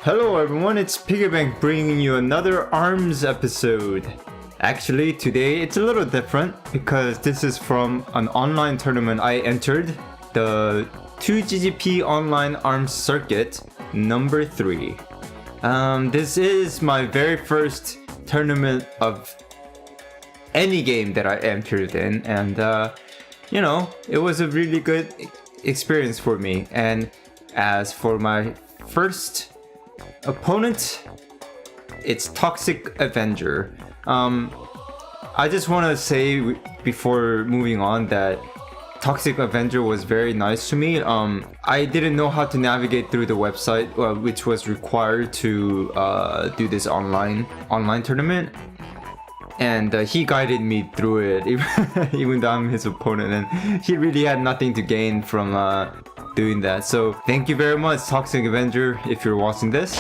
Hello everyone, it's PiggyBank bringing you another ARMS episode. Actually, today it's a little different because this is from an online tournament I entered, the 2GGP Online ARMS Circuit number 3. This is my very first tournament of any game that I entered in, and it was a really good experience for me. And as for my first opponent, it's Toxic Avenger. I just want to say before moving on that Toxic Avenger was very nice to me. I didn't know how to navigate through the website, which was required to do this online tournament, and he guided me through it, even though I'm his opponent, and he really had nothing to gain from doing that. So thank you very much, Toxic Avenger, if you're watching this.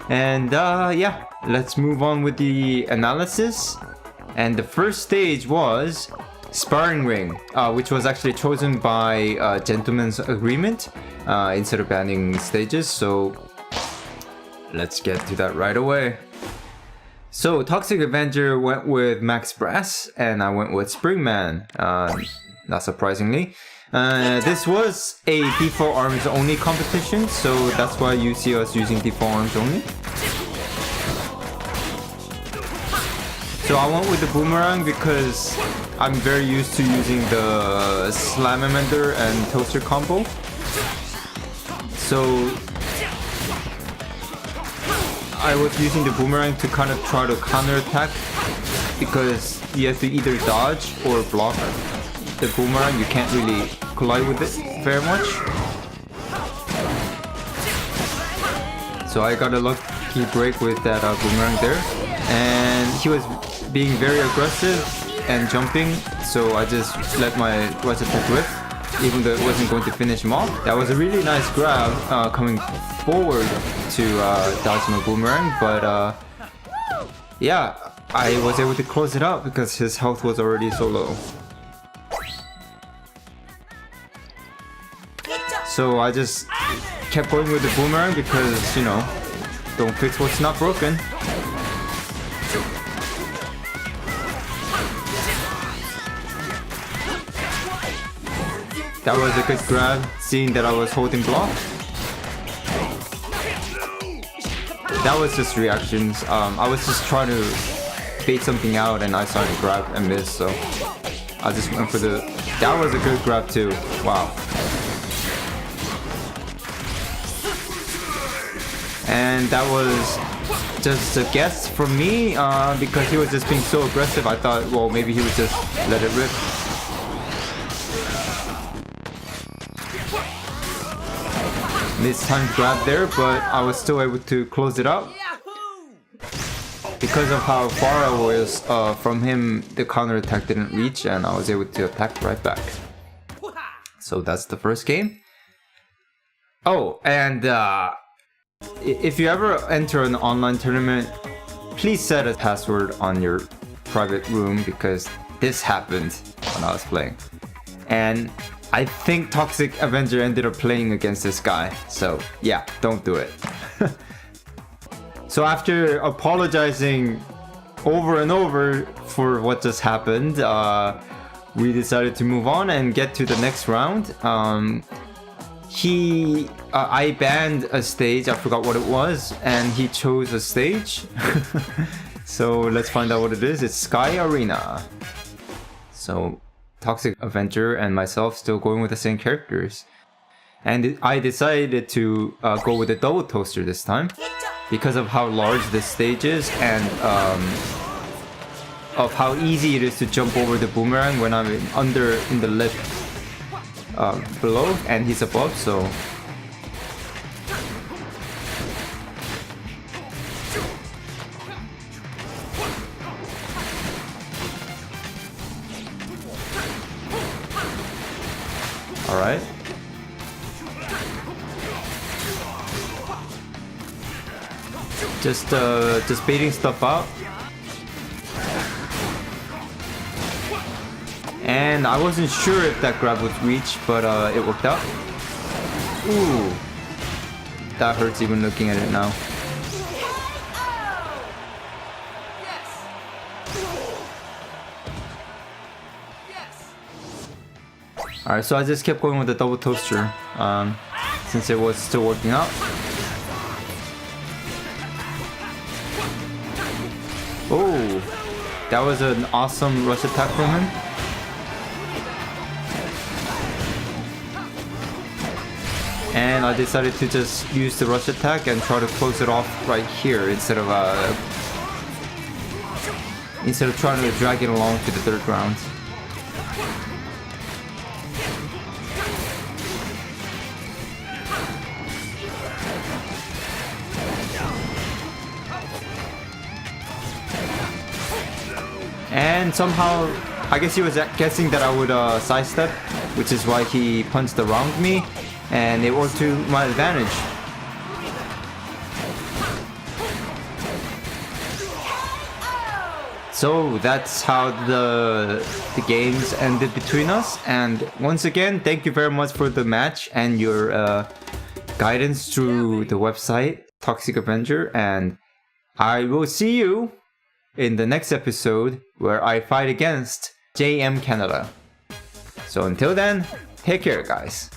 And yeah, let's move on with the analysis. And the first stage was Sparring Ring, which was actually chosen by Gentleman's Agreement instead of banning stages. So let's get to that right away. So Toxic Avenger went with Max Brass, and I went with Springman, not surprisingly. This was a default arms only competition, so that's why you see us using default arms only. So I went with the Boomerang because I'm very used to using the Slamamander and Toaster combo. So I was using the Boomerang to kind of try to counterattack, because you have to either dodge or block the Boomerang. You can't really collide with it very much. So I got a lucky break with that Boomerang there, and he was being very aggressive and jumping, so I just let my rush attack rip, even though it wasn't going to finish him off. That was a really nice grab coming forward to dodge my Boomerang, but yeah, I was able to close it out because his health was already so low. So I just kept going with the Boomerang because, don't fix what's not broken. That was a good grab, seeing that I was holding block. That was just reactions. I was just trying to bait something out, and I started to grab and miss, so I just went for the... That was a good grab too. Wow. And that was just a guess from me, because he was just being so aggressive. I thought, well, maybe he would just let it rip. Mistimed grab there, but I was still able to close it out. Because of how far I was from him, the counterattack didn't reach, and I was able to attack right back. So that's the first game. Oh, and if you ever enter an online tournament, please set a password on your private room, because this happened when I was playing. And I think Toxic Avenger ended up playing against this guy, so yeah, don't do it. So after apologizing over and over for what just happened, we decided to move on and get to the next round. I banned a stage, I forgot what it was, and he chose a stage. So let's find out what it is. It's Sky Arena. So Toxic Avenger and myself still going with the same characters. And I decided to go with a double toaster this time, because of how large this stage is, and of how easy it is to jump over the Boomerang when I'm in the lip below and he's above, so alright. Just baiting stuff out. And I wasn't sure if that grab would reach, but it worked out. Ooh. That hurts even looking at it now. Alright, so I just kept going with the double toaster since it was still working out. Oh, that was an awesome rush attack from him. And I decided to just use the rush attack and try to close it off right here instead of trying to drag it along to the third round. And somehow, I guess he was guessing that I would sidestep, which is why he punched around me, and it worked to my advantage. So that's how the games ended between us. And once again, thank you very much for the match and your guidance through the website Toxic Avenger. And I will see you in the next episode where I fight against JM Canada. So until then, take care guys.